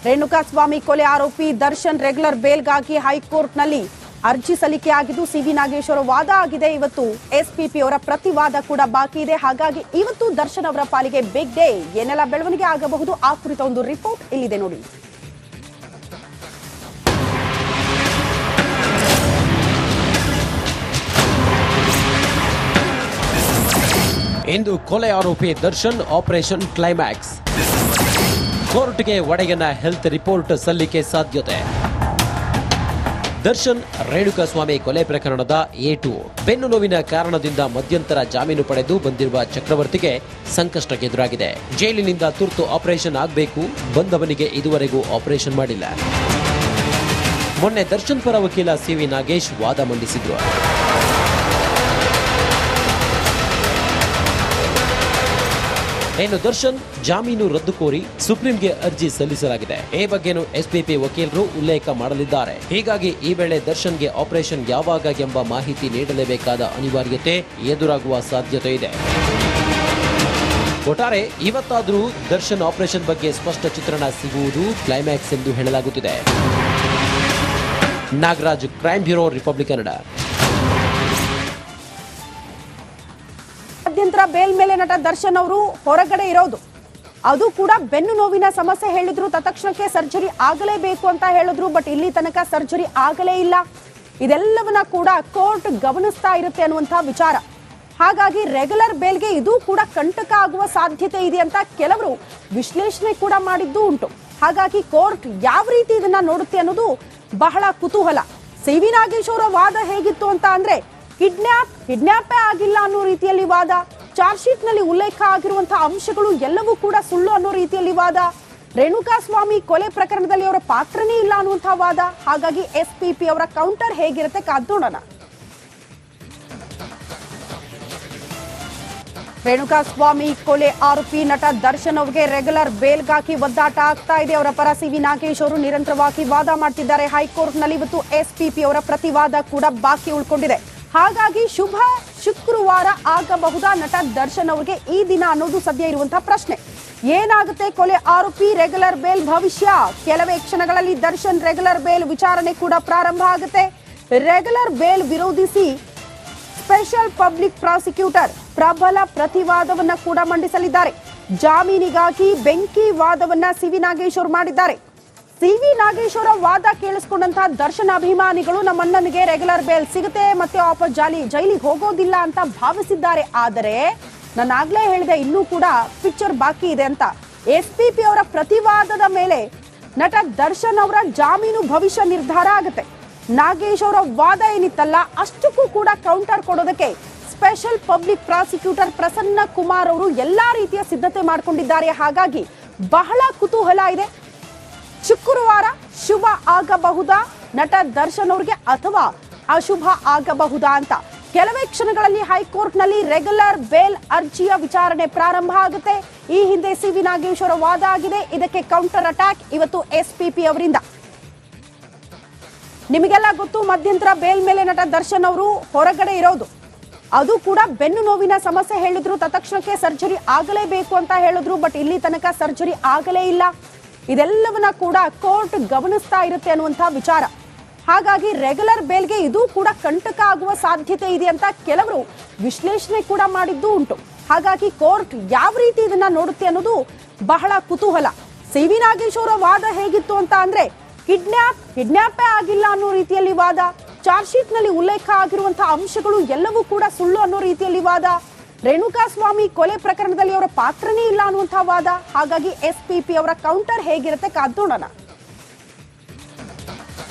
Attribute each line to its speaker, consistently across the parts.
Speaker 1: ರೇಣುಕಾಸ್ವಾಮಿ ಕೊಲೆ ಆರೋಪಿ ದರ್ಶನ್ ರೆಗ್ಯುಲರ್ ಬೇಲ್ಗಾಗಿ ಹೈಕೋರ್ಟ್ನಲ್ಲಿ ಅರ್ಜಿ ಸಲ್ಲಿಕೆಯಾಗಿದ್ದು ಸಿವಿ ನಾಗೇಶ್ವರ ವಾದ ಆಗಿದೆ. ಇವತ್ತು ಎಸ್ಪಿಪಿ ಅವರ ಪ್ರತಿವಾದ ಕೂಡ ಬಾಕಿ ಇದೆ. ಹಾಗಾಗಿ ಇವತ್ತು ದರ್ಶನ್ ಅವರ ಪಾಲಿಗೆ ಬಿಗ್ ಡೇ. ಏನೆಲ್ಲ ಬೆಳವಣಿಗೆ ಆಗಬಹುದು ಆ ಕುರಿತ ಒಂದು ರಿಪೋರ್ಟ್ ಇಲ್ಲಿದೆ ನೋಡಿ.
Speaker 2: ಇಂದು ಕೊಲೆ ಆರೋಪಿ ದರ್ಶನ್ ಆಪರೇಷನ್ ಕ್ಲೈಮ್ಯಾಕ್ಸ್. ಕೋರ್ಟ್ಗೆ ಒಡೆಯನ ಹೆಲ್ತ್ ರಿಪೋರ್ಟ್ ಸಲ್ಲಿಕೆ ಸಾಧ್ಯತೆ. ದರ್ಶನ್ ರೇಣುಕಾಸ್ವಾಮಿ ಕೊಲೆ ಪ್ರಕರಣದ A2 ಬೆನ್ನು ನೋವಿನ ಕಾರಣದಿಂದ ಮಧ್ಯಂತರ ಜಾಮೀನು ಪಡೆದು ಬಂದಿರುವ ಚಕ್ರವರ್ತಿಗೆ ಸಂಕಷ್ಟ ಎದುರಾಗಿದೆ. ಜೈಲಿನಿಂದ ತುರ್ತು ಆಪರೇಷನ್ ಆಗಬೇಕು, ಬಂದವನಿಗೆ ಇದುವರೆಗೂ ಆಪರೇಷನ್ ಮಾಡಿಲ್ಲ. ಮೊನ್ನೆ ದರ್ಶನ್ ಪರ ವಕೀಲ ಸಿವಿ ನಾಗೇಶ್ ವಾದ ಮಂಡಿಸಿದ್ರು. ಇನ್ನು ದರ್ಶನ್ ಜಾಮೀನು ರದ್ದು ಕೋರಿ ಸುಪ್ರೀಂಗೆ ಅರ್ಜಿ ಸಲ್ಲಿಸಲಾಗಿದೆ. ಈ ಬಗ್ಗೆನೂ ಎಸ್ಪಿಪಿ ವಕೀಲರು ಉಲ್ಲೇಖ ಮಾಡಲಿದ್ದಾರೆ. ಹೀಗಾಗಿ ಈ ವೇಳೆ ದರ್ಶನ್ಗೆ ಆಪರೇಷನ್ ಯಾವಾಗ ಎಂಬ ಮಾಹಿತಿ ನೀಡಲೇಬೇಕಾದ ಅನಿವಾರ್ಯತೆ ಎದುರಾಗುವ ಸಾಧ್ಯತೆ ಇದೆ. ಒಟ್ಟಾರೆ ಇವತ್ತಾದರೂ ದರ್ಶನ್ ಆಪರೇಷನ್ ಬಗ್ಗೆ ಸ್ಪಷ್ಟ ಚಿತ್ರಣ ಸಿಗುವುದು ಕ್ಲೈಮ್ಯಾಕ್ಸ್ ಎಂದು ಹೇಳಲಾಗುತ್ತಿದೆ. Nagaraj, crime bureau, republic Kannada.
Speaker 1: ಮಧ್ಯಂತರ ಬೇಲ್ ಮೇಲೆ ನಟ ದರ್ಶನ್ ಅವರು ಹೊರಗಡೆ ಇರೋದು, ಅದು ಕೂಡ ಬೆನ್ನು ನೋವಿನ ಸಮಸ್ಯೆ ಹೇಳಿದ್ರು. ತತ್ಕ್ಷಣಕ್ಕೆ ಸರ್ಜರಿ ಆಗಲೇಬೇಕು ಅಂತ ಹೇಳಿದ್ರು. ಬಟ್ ಇಲ್ಲಿ ತನಕ ಸರ್ಜರಿ ಆಗಲೇ ಇಲ್ಲ. ಇದೆಲ್ಲವನ್ನ ಕೂಡ ಕೋರ್ಟ್ ಗಮನಿಸ್ತಾ ಇರುತ್ತೆ ಅನ್ನುವಂತಹ ವಿಚಾರ. ಹಾಗಾಗಿ ರೆಗ್ಯುಲರ್ ಬೇಲ್ಗೆ ಇದು ಕೂಡ ಕಂಟಕ ಆಗುವ ಸಾಧ್ಯತೆ ಇದೆ ಅಂತ ಕೆಲವರು ವಿಶ್ಲೇಷಣೆ ಕೂಡ ಮಾಡಿದ್ದು ಉಂಟು. ಹಾಗಾಗಿ ಕೋರ್ಟ್ ಯಾವ ರೀತಿ ಇದನ್ನ ನೋಡುತ್ತೆ ಅನ್ನೋದು ಬಹಳ ಕುತೂಹಲ. ಸಿವಿ ನಾಗೇಶ್ ಅವರ ವಾದ ಹೇಗಿತ್ತು ಅಂತ ಅಂದ್ರೆ ಕಿಡ್ನಾಪೇ ಆಗಿಲ್ಲ ಅನ್ನೋ ರೀತಿಯಲ್ಲಿ ವಾದ. ಚಾರ್ಜ್ ಶೀಟ್ ನಲ್ಲಿ ಉಲ್ಲೇಖ ಆಗಿರುವಂತಹ ಅಂಶಗಳು ಎಲ್ಲವೂ ಕೂಡ ಸುಳ್ಳು ಅನ್ನೋ ರೀತಿಯಲ್ಲಿ ವಾದ. ರೇಣುಕಾಸ್ವಾಮಿ ಕೊಲೆ ಪ್ರಕರಣದಲ್ಲಿ ಅವರ ಪಾತ್ರನೇ ಇಲ್ಲ ಅನ್ನುವಂತಹ ವಾದ. ಹಾಗಾಗಿ ಎಸ್ಪಿಪಿ ಅವರ ಕೌಂಟರ್ ಹೇಗಿರುತ್ತೆ ಕಾದು ನೋಡೋಣ. ರೇಣುಕಾಸ್ವಾಮಿ ಕೊಲೆ ಆರೋಪಿ ನಟ ದರ್ಶನ್ ಅವರಿಗೆ ರೆಗ್ಯುಲರ್ ಬೇಲ್ಗಾಗಿ ಒದ್ದಾಟ ಆಗ್ತಾ ಇದೆ. ಅವರ ಪರ ಸಿವಿ ನಾಗೇಶ್ ಅವರು ನಿರಂತರವಾಗಿ ವಾದ ಮಾಡ್ತಿದ್ದಾರೆ. ಹೈಕೋರ್ಟ್ನಲ್ಲಿ ಇವತ್ತು ಎಸ್ಪಿಪಿ ಅವರ ಪ್ರತಿವಾದ ಕೂಡ ಬಾಕಿ ಉಳ್ಕೊಂಡಿದೆ. ಹಾಗಾಗಿ ಶುಭ ಶುಕ್ರವಾರ ಆಗಬಹುದಾ ನಟ ದರ್ಶನ್ ಅವರಿಗೆ ಈ ದಿನ ಅನ್ನೋದು ಸದ್ಯ ಇರುವಂತಹ ಪ್ರಶ್ನೆ. ಏನಾಗುತ್ತೆ ಕೊಲೆ ಆರೋಪಿ ರೆಗ್ಯುಲರ್ ಬೇಲ್ ಭವಿಷ್ಯ? ಕೆಲವೇ ಕ್ಷಣಗಳಲ್ಲಿ ದರ್ಶನ್ ರೆಗ್ಯುಲರ್ ಬೇಲ್ ವಿಚಾರಣೆ ಕೂಡ ಪ್ರಾರಂಭ ಆಗುತ್ತೆ. ರೆಗ್ಯುಲರ್ ಬೇಲ್ ವಿರೋಧಿಸಿ ಸ್ಪೆಷಲ್ ಪಬ್ಲಿಕ್ ಪ್ರಾಸಿಕ್ಯೂಟರ್ ಪ್ರಬಲ ಪ್ರತಿವಾದವನ್ನ ಕೂಡ ಮಂಡಿಸಲಿದ್ದಾರೆ. ಜಾಮೀನಿಗಾಗಿ ಬೆಂಕಿ ವಾದವನ್ನ ಸಿವಿ ನಾಗೇಶ್ ಅವರು ಮಾಡಿದ್ದಾರೆ. ಸಿವಿ ನಾಗೇಶ್ ಅವರ ವಾದ ಕೇಳಿಸಿಕೊಂಡಂತಹ ದರ್ಶನ್ ಅಭಿಮಾನಿಗಳು ನಮ್ಮ ಅಣ್ಣನಿಗೆ ರೆಗ್ಯುಲರ್ ಬೇಲ್ ಸಿಗುತ್ತೆ, ಮತ್ತೆ ವಾಪಸ್ ಜೈಲಿಗೆ ಹೋಗೋದಿಲ್ಲ ಅಂತ ಭಾವಿಸಿದ್ದಾರೆ. ಆದರೆ ನಾನು ಆಗ್ಲೇ ಹೇಳಿದೆ, ಇನ್ನೂ ಕೂಡ ಪಿಕ್ಚರ್ ಬಾಕಿ ಇದೆ ಅಂತ. ಎಸ್ಪಿಪಿ ಅವರ ಪ್ರತಿವಾದದ ಮೇಲೆ ನಟ ದರ್ಶನ್ ಅವರ ಜಾಮೀನು ಭವಿಷ್ಯ ನಿರ್ಧಾರ ಆಗುತ್ತೆ. ನಾಗೇಶ್ ಅವರ ವಾದ ಏನಿತ್ತಲ್ಲ ಅಷ್ಟಕ್ಕೂ ಕೂಡ ಕೌಂಟರ್ ಕೊಡೋದಕ್ಕೆ special public prosecutor Prasanna Kumar ಅವರು ಎಲ್ಲಾ ರೀತಿಯ ಸಿದ್ಧತೆ ಮಾಡಿಕೊಂಡಿದ್ದಾರೆ. ಹಾಗಾಗಿ ಬಹಳ ಕುತೂಹಲ ಇದೆ. ಶುಕ್ರವಾರ ಶುಭ ಆಗಬಹುದಾ ನಟ ದರ್ಶನ್ ಅವರಿಗೆ ಅಥವಾ ಅಶುಭ ಆಗಬಹುದಾ ಅಂತ. ಕೆಲವೇ ಕ್ಷಣಗಳಲ್ಲಿ ಹೈಕೋರ್ಟ್ನಲ್ಲಿ ರೆಗ್ಯುಲರ್ ಬೇಲ್ ಅರ್ಜಿಯ ವಿಚಾರಣೆ ಪ್ರಾರಂಭ ಆಗುತ್ತೆ. ಈ ಹಿಂದೆ ಸಿವಿ ನಾಗೇಶ್ ಅವರ ವಾದ ಆಗಿದೆ. ಇದಕ್ಕೆ ಕೌಂಟರ್ ಅಟ್ಯಾಕ್ ಇವತ್ತು ಎಸ್ಪಿಪಿ ಅವರಿಂದ. ನಿಮಗೆಲ್ಲ ಗೊತ್ತು, ಮಧ್ಯಂತರ ಬೇಲ್ ಮೇಲೆ ನಟ ದರ್ಶನ್ ಅವರು ಹೊರಗಡೆ ಇರೋದು, ಅದು ಕೂಡ ಬೆನ್ನು ನೋವಿನ ಸಮಸ್ಯೆ ಹೇಳಿದ್ರು. ತತ್ಕ್ಷಣಕ್ಕೆ ಸರ್ಜರಿ ಆಗಲೇಬೇಕು ಅಂತ ಹೇಳಿದ್ರು. ಬಟ್ ಇಲ್ಲಿ ತನಕ ಸರ್ಜರಿ ಆಗಲೇ ಇಲ್ಲ. ಇದೆಲ್ಲವನ್ನ ಕೂಡ ಕೋರ್ಟ್ ಗಮನಿಸ್ತಾ ಇರುತ್ತೆ ಅನ್ನುವಂತಹ ವಿಚಾರ. ಹಾಗಾಗಿ ರೆಗ್ಯುಲರ್ ಬೇಲ್ಗೆ ಇದು ಕೂಡ ಕಂಟಕ ಆಗುವ ಸಾಧ್ಯತೆ ಇದೆ ಅಂತ ಕೆಲವರು ವಿಶ್ಲೇಷಣೆ ಕೂಡ ಮಾಡಿದ್ದು ಉಂಟು. ಹಾಗಾಗಿ ಕೋರ್ಟ್ ಯಾವ ರೀತಿ ಇದನ್ನ ನೋಡುತ್ತೆ ಅನ್ನೋದು ಬಹಳ ಕುತೂಹಲ. ಸಿವಿ ನಾಗೇಶ್ ಅವರ ವಾದ ಹೇಗಿತ್ತು ಅಂತ ಅಂದ್ರೆ ಕಿಡ್ನಾಪೇ ಆಗಿಲ್ಲ ಅನ್ನೋ ರೀತಿಯಲ್ಲಿ ವಾದ. ಚಾರ್ಜ್ ಶೀಟ್ ನಲ್ಲಿ ಉಲ್ಲೇಖ ಆಗಿರುವಂತಹ ಅಂಶಗಳು ಎಲ್ಲವೂ ಕೂಡ ಸುಳ್ಳು ಅನ್ನೋ ರೀತಿಯಲ್ಲಿ ವಾದ. ರೇಣುಕಾಸ್ವಾಮಿ ಕೊಲೆ ಪ್ರಕರಣದಲ್ಲಿ ಅವರ ಪಾತ್ರನೇ ಇಲ್ಲ ಅನ್ನುವಂತಹ ವಾದ. ಹಾಗಾಗಿ ಎಸ್ಪಿಪಿ ಅವರ ಕೌಂಟರ್ ಹೇಗಿರುತ್ತೆ ಕಾದು ನೋಡೋಣ.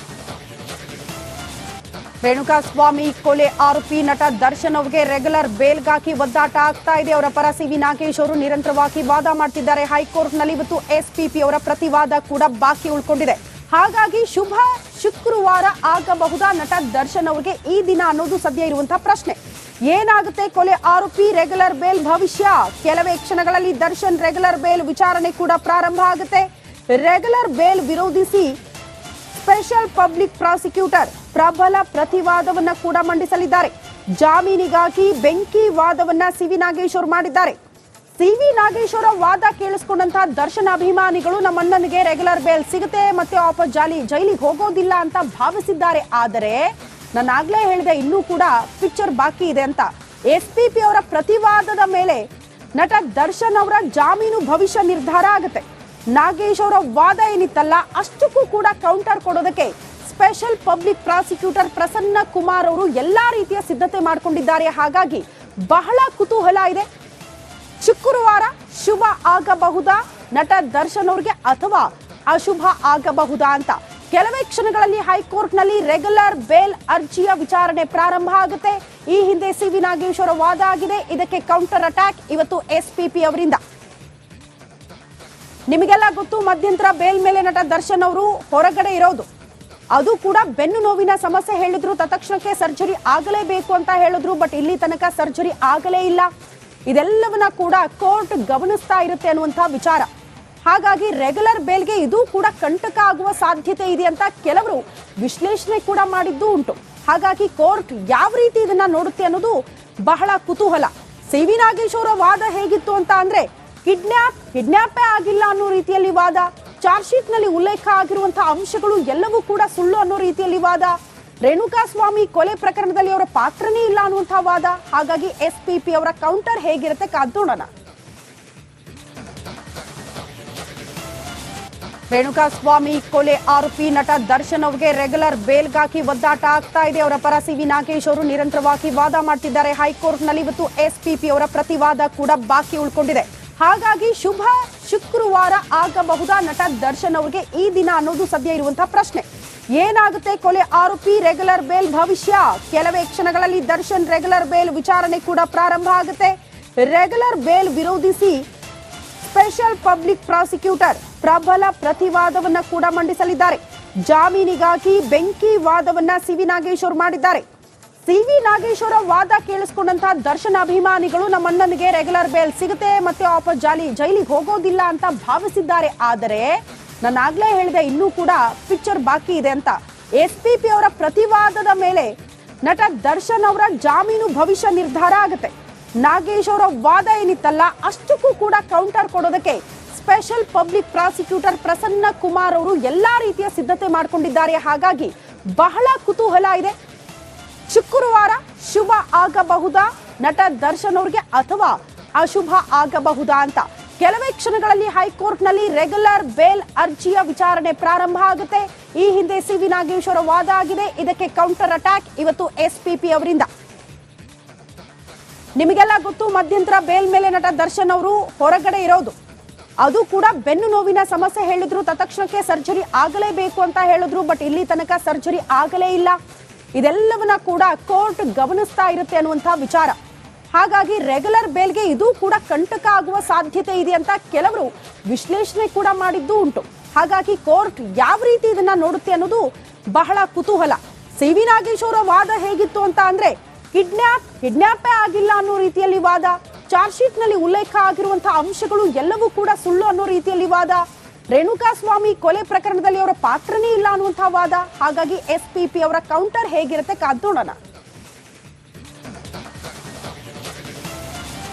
Speaker 1: ರೇಣುಕಾಸ್ವಾಮಿ ಕೊಲೆ ಆರೋಪಿ ನಟ ದರ್ಶನ್ ಅವರಿಗೆ ರೆಗ್ಯುಲರ್ ಬೇಲ್ಗಾಗಿ ಒದ್ದಾಟ ಆಗ್ತಾ ಇದೆ. ಅವರ ಪರ ಸಿವಿ ನಾಗೇಶ್ ಅವರು ನಿರಂತರವಾಗಿ ವಾದ ಮಾಡ್ತಿದ್ದಾರೆ. ಹೈಕೋರ್ಟ್ನಲ್ಲಿ ಇವತ್ತು ಎಸ್ಪಿಪಿ ಅವರ ಪ್ರತಿವಾದ ಕೂಡ ಬಾಕಿ ಉಳ್ಕೊಂಡಿದೆ. ಹಾಗಾಗಿ ಶುಭ ಶುಕ್ರವಾರ ಆಗಬಹುದಾ ನಟ ದರ್ಶನ್ ಅವರಿಗೆ ಈ ದಿನ ಅನ್ನೋದು ಸದ್ಯ ಇರುವಂತಹ ಪ್ರಶ್ನೆ. ಏನಾಗುತ್ತೆ ಕೊಲೆ ಆರೋಪಿ ರೆಗ್ಯುಲರ್ ಬೇಲ್ ಭವಿಷ್ಯ? ಕೆಲವೇ ಕ್ಷಣಗಳಲ್ಲಿ ದರ್ಶನ್ ರೆಗ್ಯುಲರ್ ಬೇಲ್ ವಿಚಾರಣೆ ಕೂಡ ಪ್ರಾರಂಭ ಆಗುತ್ತೆ. ರೆಗ್ಯುಲರ್ ಬೇಲ್ ವಿರೋಧಿಸಿ ಸ್ಪೆಷಲ್ ಪಬ್ಲಿಕ್ ಪ್ರಾಸಿಕ್ಯೂಟರ್ ಪ್ರಬಲ ಪ್ರತಿವಾದವನ್ನ ಕೂಡ ಮಂಡಿಸಲಿದ್ದಾರೆ. ಜಾಮೀನಿಗಾಗಿ ಬೆಂಕಿ ವಾದವನ್ನ ಸಿವಿ ನಾಗೇಶ್ ಅವರು ಮಾಡಿದ್ದಾರೆ. ಸಿ.ವಿ. ನಾಗೇಶ್ ಅವರ ವಾದ ಕೇಳಿಸ್ಕೊಂಡಂತಹ ದರ್ಶನ್ ಅಭಿಮಾನಿಗಳು ನಮ್ಮ ಅಣ್ಣನಿಗೆ ರೆಗ್ಯುಲರ್ ಬೇಲ್ ಸಿಗುತ್ತೆ ಮತ್ತೆ ವಾಪಸ್ ಜೈಲಿಗೆ ಹೋಗೋದಿಲ್ಲ ಅಂತ ಭಾವಿಸಿದ್ದಾರೆ. ಆದರೆ ನಾನು ಆಗ್ಲೇ ಹೇಳಿದೆ, ಇನ್ನೂ ಕೂಡ ಪಿಕ್ಚರ್ ಬಾಕಿ ಇದೆ ಅಂತ. SPP ಅವರ ಪ್ರತಿವಾದದ ಮೇಲೆ ನಟ ದರ್ಶನ್ ಅವರ ಜಾಮೀನು ಭವಿಷ್ಯ ನಿರ್ಧಾರ ಆಗುತ್ತೆ. ನಾಗೇಶ್ ಅವರ ವಾದ ಏನಿತ್ತಲ್ಲ ಅಷ್ಟಕ್ಕೂ ಕೂಡ ಕೌಂಟರ್ ಕೊಡೋದಕ್ಕೆ special public prosecutor Prasanna Kumar ಅವರು ಎಲ್ಲಾ ರೀತಿಯ ಸಿದ್ಧತೆ ಮಾಡಿಕೊಂಡಿದ್ದಾರೆ. ಹಾಗಾಗಿ ಬಹಳ ಕುತೂಹಲ ಇದೆ. ಶುಕ್ರವಾರ ಶುಭ ಆಗಬಹುದಾ ನಟ ದರ್ಶನ್ ಅವ್ರಿಗೆ ಅಥವಾ ಅಶುಭ ಆಗಬಹುದಾ ಅಂತ. ಕೆಲವೇ ಕ್ಷಣಗಳಲ್ಲಿ ಹೈಕೋರ್ಟ್ನಲ್ಲಿ ರೆಗ್ಯುಲರ್ ಬೇಲ್ ಅರ್ಜಿಯ ವಿಚಾರಣೆ ಪ್ರಾರಂಭ ಆಗುತ್ತೆ. ಈ ಹಿಂದೆ ಸಿ.ವಿ. ನಾಗೇಶ್ ಅವರ ವಾದ ಆಗಿದೆ. ಇದಕ್ಕೆ ಕೌಂಟರ್ ಅಟ್ಯಾಕ್ ಇವತ್ತು SPP ಅವರಿಂದ. ನಿಮಗೆಲ್ಲ ಗೊತ್ತು, ಮಧ್ಯಂತರ ಬೇಲ್ ಮೇಲೆ ನಟ ದರ್ಶನ್ ಅವರು ಹೊರಗಡೆ ಇರೋದು. ಅದು ಕೂಡ ಬೆನ್ನು ನೋವಿನ ಸಮಸ್ಯೆ ಹೇಳಿದ್ರು. ತತ್ಕ್ಷಣಕ್ಕೆ ಸರ್ಜರಿ ಆಗಲೇಬೇಕು ಅಂತ ಹೇಳಿದ್ರು. ಬಟ್ ಇಲ್ಲಿ ತನಕ ಸರ್ಜರಿ ಆಗಲೇ ಇಲ್ಲ. ಇದೆಲ್ಲವನ್ನ ಕೂಡ ಕೋರ್ಟ್ ಗಮನಿಸ್ತಾ ಇರುತ್ತೆ ಅನ್ನುವಂತಹ ವಿಚಾರ. ಹಾಗಾಗಿ ರೆಗ್ಯುಲರ್ ಬೇಲ್ಗೆ ಇದು ಕೂಡ ಕಂಟಕ ಆಗುವ ಸಾಧ್ಯತೆ ಇದೆ ಅಂತ ಕೆಲವರು ವಿಶ್ಲೇಷಣೆ ಕೂಡ ಮಾಡಿದ್ದು ಉಂಟು. ಹಾಗಾಗಿ ಕೋರ್ಟ್ ಯಾವ ರೀತಿ ಇದನ್ನ ನೋಡುತ್ತೆ ಅನ್ನೋದು ಬಹಳ ಕುತೂಹಲ. ಸಿ.ವಿ. ನಾಗೇಶ್ ಅವರ ವಾದ ಹೇಗಿತ್ತು ಅಂತ ಅಂದ್ರೆ, ಕಿಡ್ನಾಪೇ ಆಗಿಲ್ಲ ಅನ್ನೋ ರೀತಿಯಲ್ಲಿ ವಾದ, ಚಾರ್ಜ್ ಶೀಟ್ ನಲ್ಲಿ ಉಲ್ಲೇಖ ಆಗಿರುವಂತಹ ಅಂಶಗಳು ಎಲ್ಲವೂ ಕೂಡ ಸುಳ್ಳು ಅನ್ನೋ ರೀತಿಯಲ್ಲಿ ವಾದ, ರೇಣುಕಾಸ್ವಾಮಿ ಕೊಲೆ ಪ್ರಕರಣದಲ್ಲಿ ಅವರ ಪಾತ್ರನೇ ಇಲ್ಲ ಅನ್ನುವಂತಹ ವಾದ. ಹಾಗಾಗಿ SPP ಅವರ ಕೌಂಟರ್ ಹೇಗಿರುತ್ತೆ ಕಾದ್ ನೋಡೋಣ. ರೇಣುಕಾಸ್ವಾಮಿ ಕೊಲೆ ಆರೋಪಿ ನಟ ದರ್ಶನ್ ಅವರಿಗೆ ರೆಗ್ಯುಲರ್ ಬೇಲ್ಗಾಗಿ ಒದ್ದಾಟ ಆಗ್ತಾ ಇದೆ. ಅವರ ಪರ ಸಿ.ವಿ. ನಾಗೇಶ್ ಅವರು ನಿರಂತರವಾಗಿ ವಾದ ಮಾಡ್ತಿದ್ದಾರೆ. ಹೈಕೋರ್ಟ್ ನಲ್ಲಿ ಇವತ್ತು SPP ಅವರ ಪ್ರತಿವಾದ ಕೂಡ ಬಾಕಿ ಉಳ್ಕೊಂಡಿದೆ. ಹಾಗಾಗಿ ಶುಕ್ರವಾರ ಆಗಬಹುದಾ ನಟ ದರ್ಶನ್ ಅವರಿಗೆ ಈ ದಿನ ಅನ್ನೋದು ಸದ್ಯ ಇರುವಂತಹ ಪ್ರಶ್ನೆ. ಏನಾಗುತ್ತೆ ಕೊಲೆ ಆರೋಪಿ ರೆಗ್ಯುಲರ್ ಬೇಲ್ ಭವಿಷ್ಯ? ಕೆಲವೇ ಕ್ಷಣಗಳಲ್ಲಿ ದರ್ಶನ್ ರೆಗ್ಯುಲರ್ ಬೇಲ್ ವಿಚಾರಣೆ ಕೂಡ ಪ್ರಾರಂಭ ಆಗುತ್ತೆ. ರೆಗ್ಯುಲರ್ ಬೇಲ್ ವಿರೋಧಿಸಿ ಸ್ಪೆಷಲ್ ಪಬ್ಲಿಕ್ ಪ್ರಾಸಿಕ್ಯೂಟರ್ ಪ್ರಬಲ ಪ್ರತಿವಾದವನ್ನ ಕೂಡ ಮಂಡಿಸಲಿದ್ದಾರೆ. ಜಾಮೀನಿಗಾಗಿ ಬೆಂಕಿ ವಾದವನ್ನ ಸಿ.ವಿ. ನಾಗೇಶ್ ಅವರು ಮಾಡಿದ್ದಾರೆ. ಸಿ.ವಿ. ನಾಗೇಶ್ ಅವರ ವಾದ ಕೇಳಿಸ್ಕೊಂಡಂತಹ ದರ್ಶನ್ ಅಭಿಮಾನಿಗಳು ನಮ್ಮ ಅಣ್ಣನಿಗೆ ರೆಗ್ಯುಲರ್ ಬೇಲ್ ಸಿಗುತ್ತೆ ಮತ್ತೆ ವಾಪಸ್ ಜೈಲಿಗೆ ಹೋಗೋದಿಲ್ಲ ಅಂತ ಭಾವಿಸಿದ್ದಾರೆ. ಆದರೆ ನಾನು ಆಗ್ಲೇ ಹೇಳಿದೆ, ಇನ್ನೂ ಕೂಡ ಪಿಕ್ಚರ್ ಬಾಕಿ ಇದೆ ಅಂತ. SPP ಅವರ ಪ್ರತಿವಾದದ ಮೇಲೆ ನಟ ದರ್ಶನ್ ಅವರ ಜಾಮೀನು ಭವಿಷ್ಯ ನಿರ್ಧಾರ ಆಗುತ್ತೆ. ನಾಗೇಶ್ ಅವರ ವಾದ ಏನಿತ್ತಲ್ಲ ಅಷ್ಟಕ್ಕೂ ಕೂಡ ಕೌಂಟರ್ ಕೊಡೋದಕ್ಕೆ special public prosecutor Prasanna Kumar ಅವರು ಎಲ್ಲಾ ರೀತಿಯ ಸಿದ್ಧತೆ ಮಾಡಿಕೊಂಡಿದ್ದಾರೆ. ಹಾಗಾಗಿ ಬಹಳ ಕುತೂಹಲ ಇದೆ. ಶುಕ್ರವಾರ ಶುಭ ಆಗಬಹುದಾ ನಟ ದರ್ಶನ್ ಅವ್ರಿಗೆ ಅಥವಾ ಅಶುಭ ಆಗಬಹುದಾ ಅಂತ. ಕೆಲವೇ ಕ್ಷಣಗಳಲ್ಲಿ ಹೈಕೋರ್ಟ್ನಲ್ಲಿ ರೆಗ್ಯುಲರ್ ಬೇಲ್ ಅರ್ಜಿಯ ವಿಚಾರಣೆ ಪ್ರಾರಂಭ ಆಗುತ್ತೆ. ಈ ಹಿಂದೆ ಸಿ.ವಿ. ನಾಗೇಶ್ ಅವರ ವಾದ ಆಗಿದೆ. ಇದಕ್ಕೆ ಕೌಂಟರ್ ಅಟ್ಯಾಕ್ ಇವತ್ತು SPP ಅವರಿಂದ. ನಿಮಗೆಲ್ಲ ಗೊತ್ತು, ಮಧ್ಯಂತರ ಬೇಲ್ ಮೇಲೆ ನಟ ದರ್ಶನ್ ಅವರು ಹೊರಗಡೆ ಇರೋದು. ಅದು ಕೂಡ ಬೆನ್ನು ನೋವಿನ ಸಮಸ್ಯೆ ಹೇಳಿದ್ರು. ತತ್ಕ್ಷಣಕ್ಕೆ ಸರ್ಜರಿ ಆಗಲೇಬೇಕು ಅಂತ ಹೇಳಿದ್ರು. ಬಟ್ ಇಲ್ಲಿ ತನಕ ಸರ್ಜರಿ ಆಗಲೇ ಇಲ್ಲ. ಇದೆಲ್ಲವನ್ನ ಕೂಡ ಕೋರ್ಟ್ ಗಮನಿಸ್ತಾ ಇರುತ್ತೆ ಅನ್ನುವಂತಹ ವಿಚಾರ. ಹಾಗಾಗಿ ರೆಗ್ಯುಲರ್ ಬೇಲ್ಗೆ ಇದು ಕೂಡ ಕಂಟಕ ಆಗುವ ಸಾಧ್ಯತೆ ಇದೆ ಅಂತ ಕೆಲವರು ವಿಶ್ಲೇಷಣೆ ಕೂಡ ಮಾಡಿದ್ದು ಉಂಟು. ಹಾಗಾಗಿ ಕೋರ್ಟ್ ಯಾವ ರೀತಿ ಇದನ್ನ ನೋಡುತ್ತೆ ಅನ್ನೋದು ಬಹಳ ಕುತೂಹಲ. ಸಿ.ವಿ. ನಾಗೇಶ್ ಅವರ ವಾದ ಹೇಗಿತ್ತು ಅಂತ ಅಂದ್ರೆ, ಕಿಡ್ನಾಪೇ ಆಗಿಲ್ಲ ಅನ್ನೋ ರೀತಿಯಲ್ಲಿ ವಾದ, ಚಾರ್ಜ್ ಶೀಟ್ ನಲ್ಲಿ ಉಲ್ಲೇಖ ಆಗಿರುವಂತಹ ಅಂಶಗಳು ಎಲ್ಲವೂ ಕೂಡ ಸುಳ್ಳು ಅನ್ನೋ ರೀತಿಯಲ್ಲಿ ವಾದ, ರೇಣುಕಾಸ್ವಾಮಿ ಕೊಲೆ ಪ್ರಕರಣದಲ್ಲಿ ಅವರ ಪಾತ್ರನೇ ಇಲ್ಲ ಅನ್ನುವಂತಹ ವಾದ. ಹಾಗಾಗಿ SPP ಅವರ ಕೌಂಟರ್ ಹೇಗಿರುತ್ತೆ ಕಾದ್ ನೋಡೋಣ.